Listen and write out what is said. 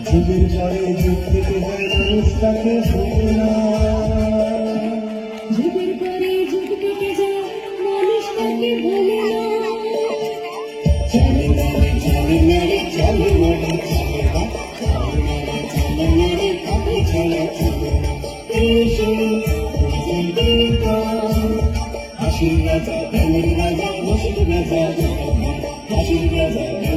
যুগের পরে যুগ থেকে হয় মানুষটাকে যুগের পরে যুগ কেটে যায় মানুষটাকে ভুলে না চলে নারে চলে নারে চলে নারে চলে না চলে নারে কবে চলে চলে হাসির রাজা গানের রাজা হাসির রাজা হাসির রাজা